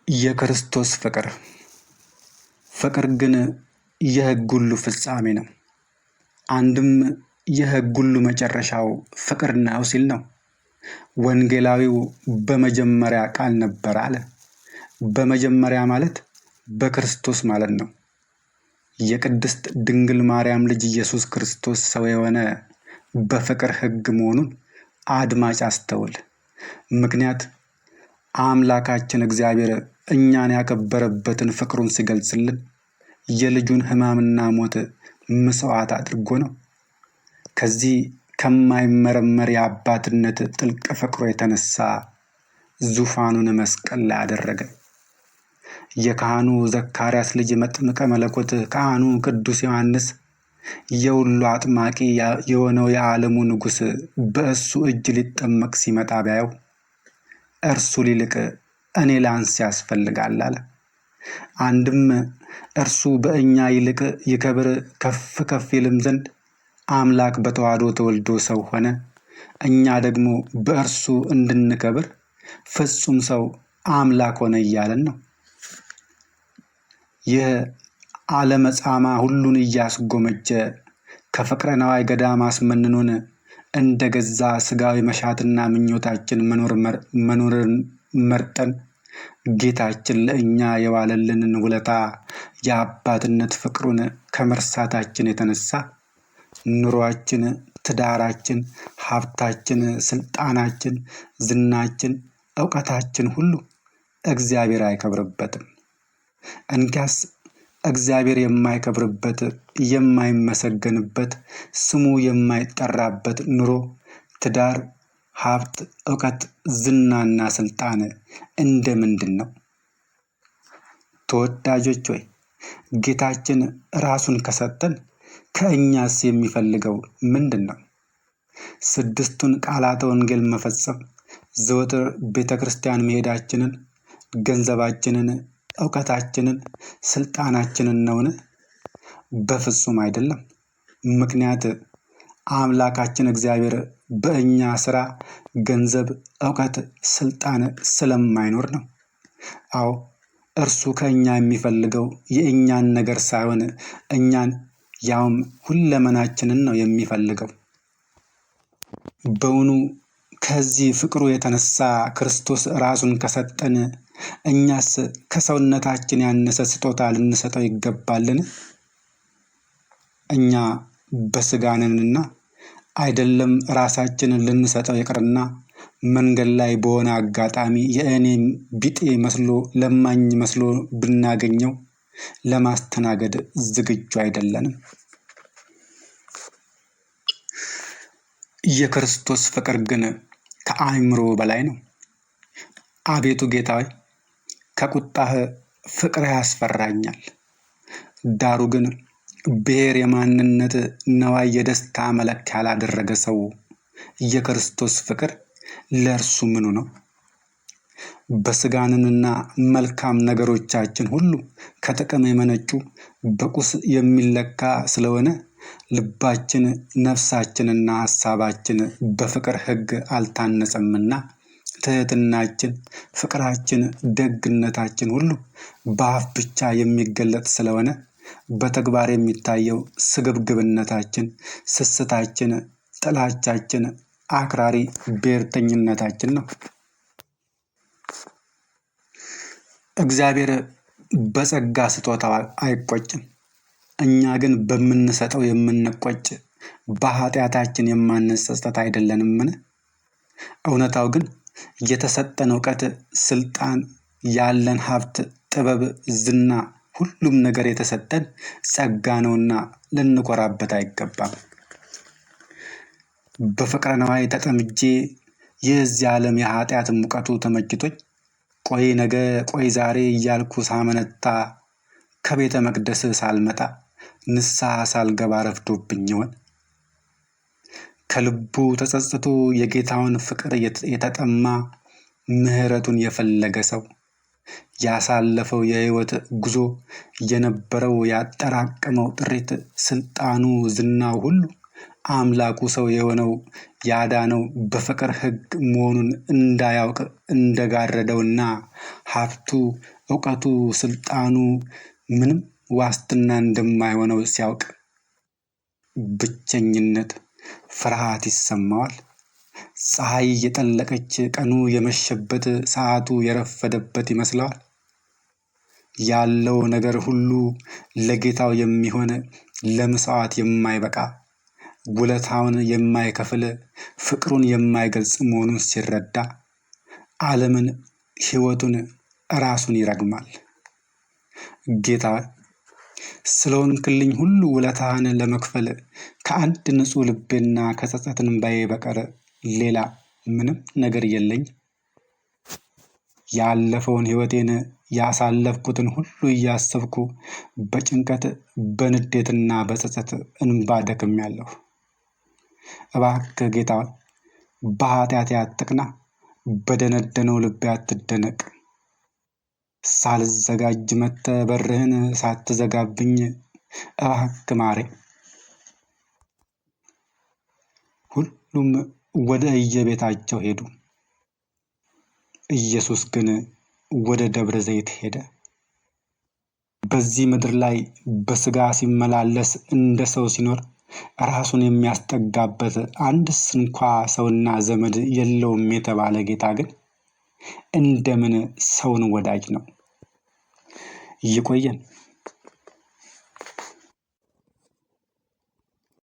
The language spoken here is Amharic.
የክርስቶስ ፍቅር ግን የሕግ ሁሉ ፍጻሜ ነው። አንድም የሕግ ሁሉ መጨረሻው ፍቅር ነው ሲል ነው። ወንጌላዊው በመጀመሪያ ቃል ነበር አለ። በመጀመሪያ ማለት በክርስቶስ ማለት ነው። የቅድስት ድንግል ማርያም ልጅ ኢየሱስ ክርስቶስ ሰው የሆነ በፍቅር ሕግ መሆኑን አድማጭ አስተውል። ምክንያት አምላካችን እግዚአብሔር እኛን ያከበረበትን ፍቅሩን ሲገልጽልን የልጁን ሕማምና ሞት መስዋዕት አድርጎ ነው። ከዚህ ከማይመረመር የአባትነት ጥልቅ ፍቅሩ የተነሳ ዙፋኑን መስቀል ላይ አደረገ። የካህኑ ዘካርያስ ልጅ መጥምቀ መለኮት ካህኑ ቅዱስ ዮሐንስ የሁሉ አጥማቂ የሆነው የዓለሙ ንጉሥ በእሱ እጅ ሊጠመቅ ሲመጣ ቢያየው እርሱ ሊልቅ እኔ ላንስ ያስፈልጋል አለ። አንድም እርሱ በእኛ ይልቅ ይከብር ከፍ ከፍ ይልም ዘንድ አምላክ በተዋህዶ ተወልዶ ሰው ሆነ። እኛ ደግሞ በእርሱ እንድንከብር ፍጹም ሰው አምላክ ሆነ እያለን ነው። ይህ ዓለመጻማ ሁሉን እያስጎመጀ ከፍቅረ ነዋይ ገዳም አስመንኖን እንደ ገዛ ስጋዊ መሻትና ምኞታችን መኖርን መርጠን ጌታችን ለእኛ የዋለልንን ውለታ የአባትነት ፍቅሩን ከመርሳታችን የተነሳ ኑሯችን፣ ትዳራችን፣ ሀብታችን፣ ስልጣናችን፣ ዝናችን፣ እውቀታችን ሁሉ እግዚአብሔር አይከብርበትም። እንኪያስ እግዚአብሔር የማይከብርበት የማይመሰገንበት ስሙ የማይጠራበት ኑሮ፣ ትዳር፣ ሀብት፣ እውቀት፣ ዝናና ስልጣን እንደ ምንድን ነው? ተወዳጆች ሆይ ጌታችን ራሱን ከሰጠን ከእኛስ የሚፈልገው ምንድን ነው? ስድስቱን ቃላተ ወንጌል መፈጸም፣ ዘወትር ቤተ ክርስቲያን መሄዳችንን፣ ገንዘባችንን፣ እውቀታችንን፣ ስልጣናችንን ነውን? በፍጹም አይደለም። ምክንያት አምላካችን እግዚአብሔር በእኛ ስራ ገንዘብ፣ እውቀት፣ ስልጣን ስለማይኖር ነው። አዎ እርሱ ከእኛ የሚፈልገው የእኛን ነገር ሳይሆን እኛን ያውም ሁለመናችንን ነው የሚፈልገው። በውኑ ከዚህ ፍቅሩ የተነሳ ክርስቶስ ራሱን ከሰጠን እኛስ ከሰውነታችን ያነሰ ስጦታ ልንሰጠው ይገባልን? እኛ በስጋንንና አይደለም ራሳችንን ልንሰጠው ይቅርና መንገድ ላይ በሆነ አጋጣሚ የእኔም ቢጤ መስሎ ለማኝ መስሎ ብናገኘው ለማስተናገድ ዝግጁ አይደለንም። የክርስቶስ ፍቅር ግን ከአእምሮ በላይ ነው። አቤቱ ጌታዬ ከቁጣህ ፍቅርህ ያስፈራኛል። ዳሩ ግን ብሔር የማንነት ነዋይ የደስታ መለኪያ ያላደረገ ሰው የክርስቶስ ፍቅር ለእርሱ ምኑ ነው? በስጋንንና መልካም ነገሮቻችን ሁሉ ከጥቅም የመነጩ በቁስ የሚለካ ስለሆነ ልባችን፣ ነፍሳችንና ሀሳባችን በፍቅር ሕግ አልታነጸምና ትህትናችን፣ ፍቅራችን፣ ደግነታችን ሁሉ በአፍ ብቻ የሚገለጥ ስለሆነ በተግባር የሚታየው ስግብግብነታችን፣ ስስታችን፣ ጥላቻችን፣ አክራሪ ብሔርተኝነታችን ነው። እግዚአብሔር በጸጋ ስጦታው አይቆጭም። እኛ ግን በምንሰጠው የምንቆጭ በኃጢአታችን የማንጸጸት አይደለንምን? እውነታው ግን የተሰጠን እውቀት፣ ስልጣን፣ ያለን ሀብት፣ ጥበብ፣ ዝና፣ ሁሉም ነገር የተሰጠን ጸጋ ነውና ልንኮራበት አይገባም። በፍቅረ ነዋይ ተጠምጄ የዚህ ዓለም የኃጢአት ሙቀቱ ተመችቶኝ ቆይ ነገ ቆይ ዛሬ እያልኩ ሳመነታ ከቤተ መቅደስ ሳልመጣ ንስሐ ሳልገባ ረፍዶብኝ ይሆን? ከልቡ ተጸጽቶ የጌታውን ፍቅር የተጠማ ምሕረቱን የፈለገ ሰው ያሳለፈው የሕይወት ጉዞ የነበረው ያጠራቀመው ጥሪት፣ ስልጣኑ፣ ዝናው ሁሉ አምላኩ ሰው የሆነው ያዳነው በፍቅር ሕግ መሆኑን እንዳያውቅ እንደጋረደውና ሀብቱ፣ እውቀቱ፣ ስልጣኑ ምንም ዋስትና እንደማይሆነው ሲያውቅ ብቸኝነት፣ ፍርሃት ይሰማዋል። ፀሐይ የጠለቀች ቀኑ የመሸበት ሰዓቱ የረፈደበት ይመስለዋል። ያለው ነገር ሁሉ ለጌታው የሚሆን ለምጽዋት የማይበቃ ውለታውን የማይከፍል ፍቅሩን የማይገልጽ መሆኑን ሲረዳ ዓለምን፣ ሕይወቱን፣ ራሱን ይረግማል። ጌታ ስለሆንክልኝ ሁሉ ውለታህን ለመክፈል ከአንድ ንጹሕ ልቤና ከጸጸት እንባዬ በቀር ሌላ ምንም ነገር የለኝ። ያለፈውን ሕይወቴን ያሳለፍኩትን ሁሉ እያሰብኩ በጭንቀት በንዴትና በጸጸት እንባ ደክሜያለሁ። እባክህ ጌታ በኃጢአቴ አትቅና፣ በደነደነው ልቤ አትደነቅ። ሳልዘጋጅ መጥተህ በርህን ሳትዘጋብኝ እባክህ ማረኝ። ሁሉም ወደ እየቤታቸው ሄዱ። ኢየሱስ ግን ወደ ደብረ ዘይት ሄደ። በዚህ ምድር ላይ በሥጋ ሲመላለስ እንደ ሰው ሲኖር ራሱን የሚያስጠጋበት አንድስ እንኳ ሰውና ዘመድ የለውም የተባለ ጌታ ግን እንደምን ሰውን ወዳጅ ነው። ይቆየን።